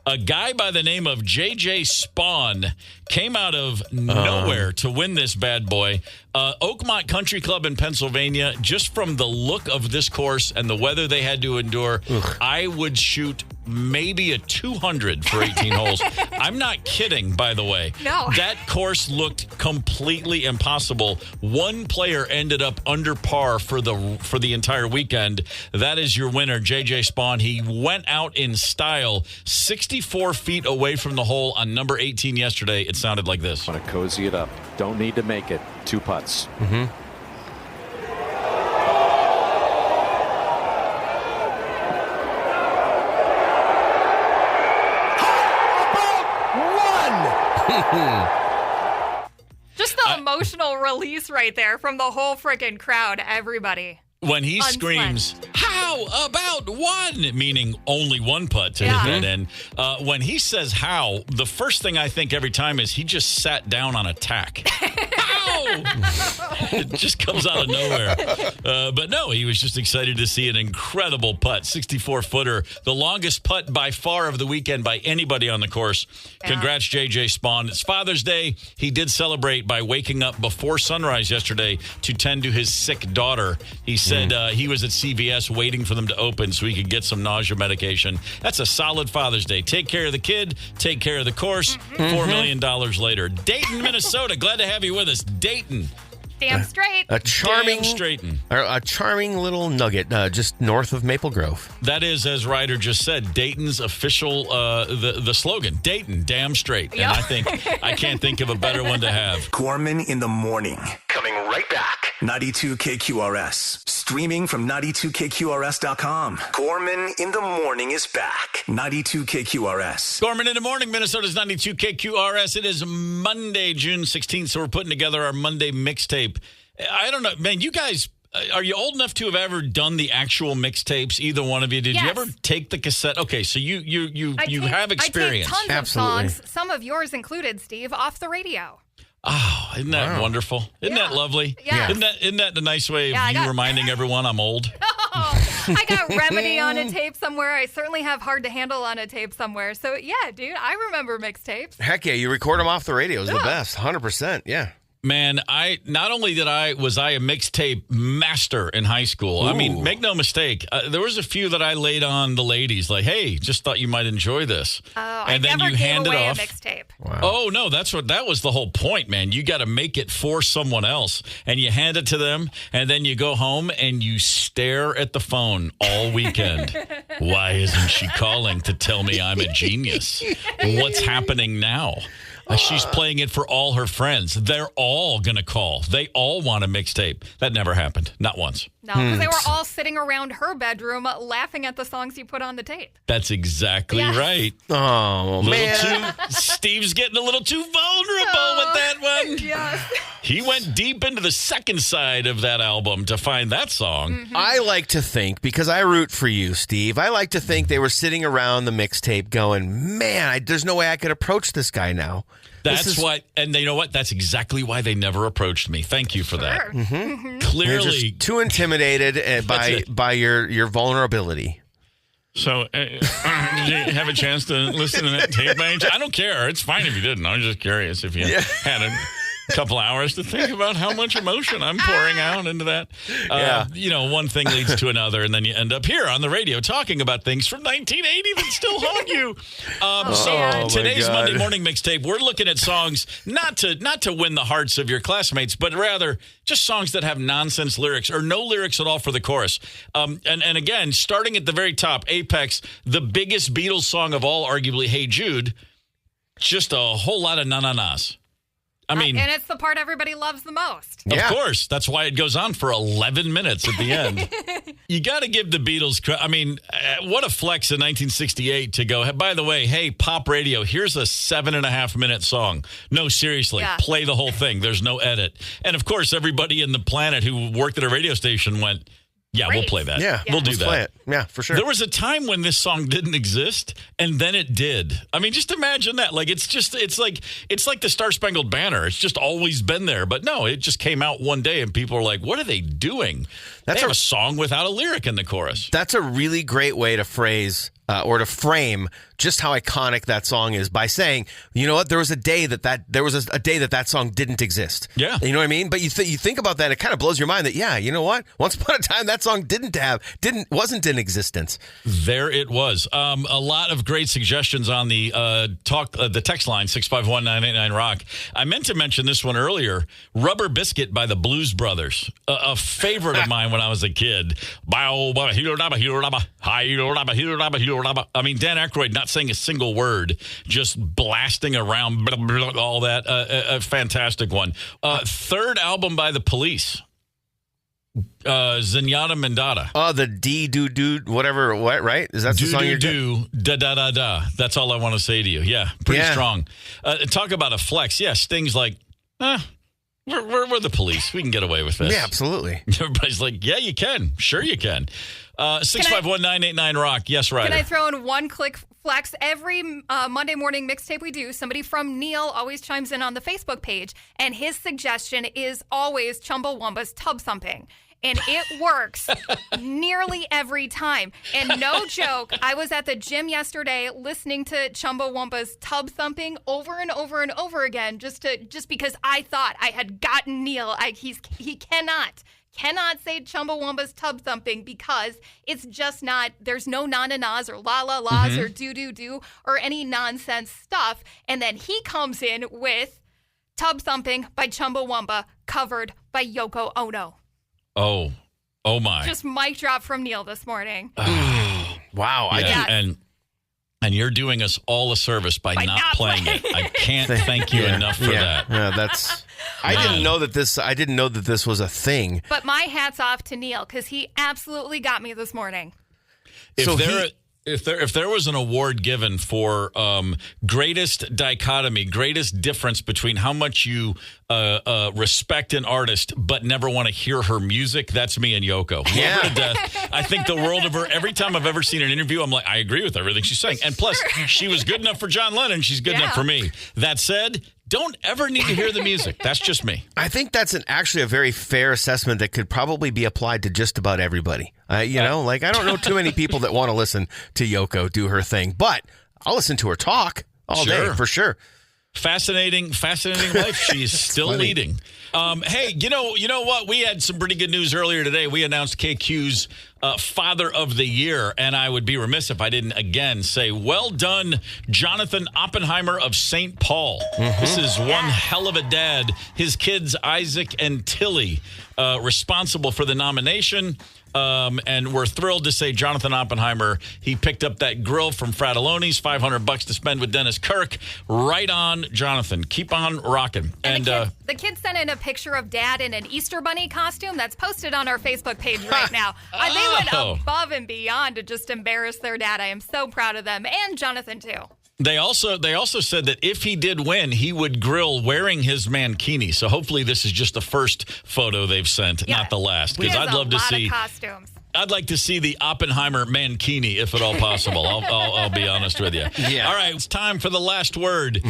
A guy by the name of J.J. Spawn came out of nowhere to win this bad boy. Oakmont Country Club in Pennsylvania, just from the look of this course and the weather they had to endure, I would shoot maybe a 200 for 18 holes. I'm not kidding, by the way. No. That course looked completely impossible. 1 player ended up under par for the entire weekend. That is your winner, J.J. Spawn. He went out in style 64 feet away from the hole on number 18 yesterday. It sounded like this. Want to cozy it up. Don't need to make it. 2 putts. Mm-hmm. Just the emotional release right there from the whole freaking crowd, everybody. When he screams, "How about 1?" meaning only 1 putt to his dead end. When he says "how," the first thing I think every time is he just sat down on a tack. How? It just comes out of nowhere. But no, he was just excited to see an incredible putt, 64-footer, the longest putt by far of the weekend by anybody on the course. Yeah. Congrats, J.J. Spawn. It's Father's Day. He did celebrate by waking up before sunrise yesterday to tend to his sick daughter. He said he was at CVS waiting for them to open so he could get some nausea medication. That's a solid Father's Day. Take care of the kid, take care of the course. $4 million later. Dayton, Minnesota. Glad to have you with us. Dayton. Damn straight. A charming little nugget just north of Maple Grove. That is, as Ryder just said, Dayton's official the slogan. Dayton, damn straight. And I can't think of a better one to have. Gorman in the morning. Coming right back. 92 KQRS. Streaming from 92KQRS.com. Gorman in the morning is back. 92 KQRS. Gorman in the morning, Minnesota's 92 KQRS. It is Monday, June 16th, so we're putting together our Monday mixtape. I don't know, man, you guys are you old enough to have ever done the actual mixtapes? Either one of you? Did you ever take the cassette? Okay, so you have experience. I take tons of songs, some of yours included, Steve, off the radio. Oh, isn't that wonderful? Isn't that lovely? Yeah. Isn't that the nice way of you reminding everyone I'm old? I got Remedy on a tape somewhere. I certainly have Hard to Handle on a tape somewhere. So, yeah, dude, I remember mixtapes. Heck yeah, you record them off the radio. It was the best. 100%, yeah. Man, not only was I a mixtape master in high school. Ooh. I mean, make no mistake, there was a few that I laid on the ladies, like, "Hey, just thought you might enjoy this." And then you hand it off. A mixtape. Wow. Oh no, that was the whole point, man. You got to make it for someone else, and you hand it to them, and then you go home and you stare at the phone all weekend. Why isn't she calling to tell me I'm a genius? What's happening now? She's playing it for all her friends. They're all going to call. They all want a mixtape. That never happened. Not once. No, because they were all sitting around her bedroom laughing at the songs you put on the tape. That's exactly right. Oh, man. Steve's getting a little too vulnerable with that one. Yes. He went deep into the second side of that album to find that song. Mm-hmm. I like to think, because I root for you, Steve, I like to think they were sitting around the mixtape going, man, there's no way I could approach this guy now. That's why, and you know what? That's exactly why they never approaced me. Thank you for that. Mm-hmm. Mm-hmm. Clearly, they're just too intimidated by your vulnerability. So, did you have a chance to listen to that tape? I don't care. It's fine if you didn't. I'm just curious if you had a couple hours to think about how much emotion I'm pouring out into that. One thing leads to another, and then you end up here on the radio talking about things from 1980 that still haunt you. Today's Monday morning mixtape, we're looking at songs not to win the hearts of your classmates, but rather just songs that have nonsense lyrics or no lyrics at all for the chorus. And again, starting at the very top, Apex, the biggest Beatles song of all, arguably, Hey Jude, just a whole lot of na-na-nas. I mean, and it's the part everybody loves the most. Of course. That's why it goes on for 11 minutes at the end. You got to give the Beatles credit. I mean, what a flex in 1968 to go, by the way, hey, pop radio, here's a 7.5-minute song. No, seriously, play the whole thing. There's no edit. And, of course, everybody in the planet who worked at a radio station went, yeah, we'll play that. Yeah, we'll do that. Play it. Yeah, for sure. There was a time when this song didn't exist, and then it did. I mean, just imagine that. Like, it's like the Star Spangled Banner. It's just always been there. But no, it just came out one day, and people are like, what are they doing? They have a song without a lyric in the chorus. That's a really great way to phrase or to frame just how iconic that song is by saying, you know what, there was a day that song didn't exist. Yeah. You know what I mean? But you think about that, it kind of blows your mind that, yeah, you know what? Once upon a time, that song wasn't in existence. There it was. A lot of great suggestions on the the text line, 651-989-ROCK. I meant to mention this one earlier, Rubber Biscuit by the Blues Brothers, a favorite of mine when I was a kid. I mean, Dan Aykroyd not saying a single word, just blasting around, all that. A fantastic one. Third album by the Police. Zenyatta Mendata. Oh, the D-do-do, whatever, what, right? Is that the song you're doing? Da-da-da-da. That's all I want to say to you. Yeah, pretty strong. Talk about a flex. Yeah, Sting's like, we're the Police. We can get away with this. Yeah, absolutely. Everybody's like, yeah, you can. Sure you can. 651-989-ROCK. Yes, Ryder. Can I throw in one click flex? Every Monday morning mixtape we do, somebody from Neil always chimes in on the Facebook page, and his suggestion is always Chumbawamba's Tub Thumping. And it works nearly every time. And no joke, I was at the gym yesterday listening to Chumbawamba's Tub Thumping over and over and over again just because I thought I had gotten Neil. He cannot say Chumbawamba's Tub Thumping because it's just not, there's no na-na-nas or la-la-las or do-do-do or any nonsense stuff. And then he comes in with Tub Thumping by Chumbawamba covered by Yoko Ono. Oh my. Just mic drop from Neil this morning. Wow. Yeah, and you're doing us all a service by not playing it. I can't thank you enough for that. Yeah, that's. I didn't know that this was a thing. But my hat's off to Neil because he absolutely got me this morning. If there was an award given for greatest dichotomy, greatest difference between how much you respect an artist but never want to hear her music, that's me and Yoko. Love her to death. I think the world of her. Every time I've ever seen an interview, I'm like, I agree with everything she's saying. And plus, she was good enough for John Lennon. She's good enough for me. That said, don't ever need to hear the music. That's just me. I think that's actually a very fair assessment that could probably be applied to just about everybody. I don't know too many people that want to listen to Yoko do her thing, but I'll listen to her talk all day for sure. Fascinating life. She's still leading. Hey, you know what? We had some pretty good news earlier today. We announced KQ's Father of the Year, and I would be remiss if I didn't again say, well done, Jonathan Oppenheimer of St. Paul. This is one hell of a dad. His kids, Isaac and Tilly, responsible for the nomination. And we're thrilled to say Jonathan Oppenheimer, he picked up that grill from Fratelloni's, $500 to spend with Dennis Kirk. Right on, Jonathan. Keep on rocking. And the kids sent in a picture of Dad in an Easter Bunny costume that's posted on our Facebook page right now. They went above and beyond to just embarrass their dad. I am so proud of them, and Jonathan too. They also said that if he did win, he would grill wearing his mankini. So hopefully this is just the first photo they've sent, not the last. Because I'd love to see costumes. I'd like to see the Oppenheimer mankini, if at all possible. I'll be honest with you. Yeah. All right, it's time for the last word.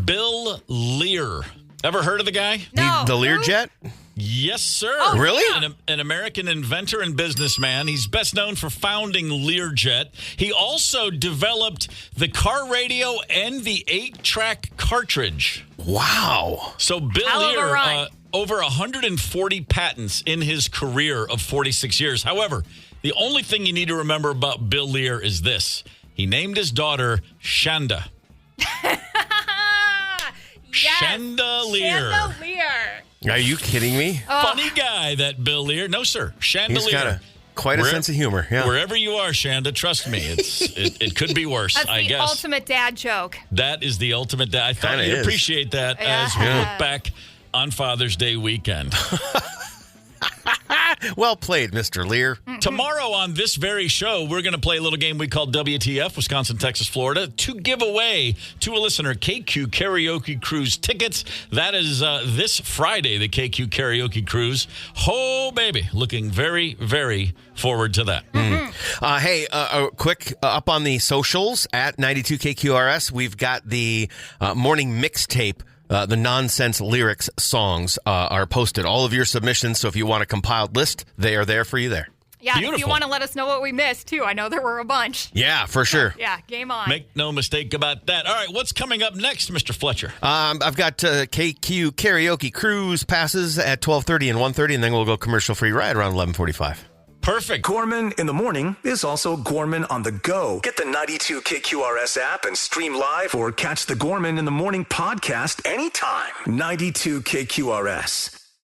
Bill Lear. Ever heard of the guy? No. The Learjet? Yes, sir. Oh, really? An American inventor and businessman. He's best known for founding Learjet. He also developed the car radio and the 8-track cartridge. Wow. So Bill Lear, over 140 patents in his career of 46 years. However, the only thing you need to remember about Bill Lear is this. He named his daughter Shanda. Chandelier. Are you kidding me? Funny guy, that Bill Lear. No, sir. Chandelier. He's got quite a sense of humor. Yeah. Wherever you are, Shanda, trust me, it could be worse. That's I the guess. ultimate dad joke. That is the ultimate dad. I thought you'd appreciate that as we look back on Father's Day weekend. Well played, Mr. Lear. Tomorrow on this very show, we're going to play a little game we call WTF, Wisconsin, Texas, Florida, to give away to a listener KQ Karaoke Cruise tickets. That is this Friday, the KQ Karaoke Cruise. Oh, baby. Looking very, very forward to that. Hey, quick up on the socials at 92KQRS. We've got the morning mixtape. The nonsense lyrics songs are posted. All of your submissions, so if you want a compiled list, they are there for you there. Yeah, if you want to let us know what we missed, too. I know there were a bunch. Yeah, for sure. Yeah, game on. Make no mistake about that. All right, what's coming up next, Mr. Fletcher? I've got KQ Karaoke Cruise passes at 12:30 and 1:30, and then we'll go commercial-free right around 11:45. Perfect. Gorman in the morning is also Gorman on the go. Get the 92 KQRS app and stream live or catch the Gorman in the morning podcast anytime. 92 KQRS.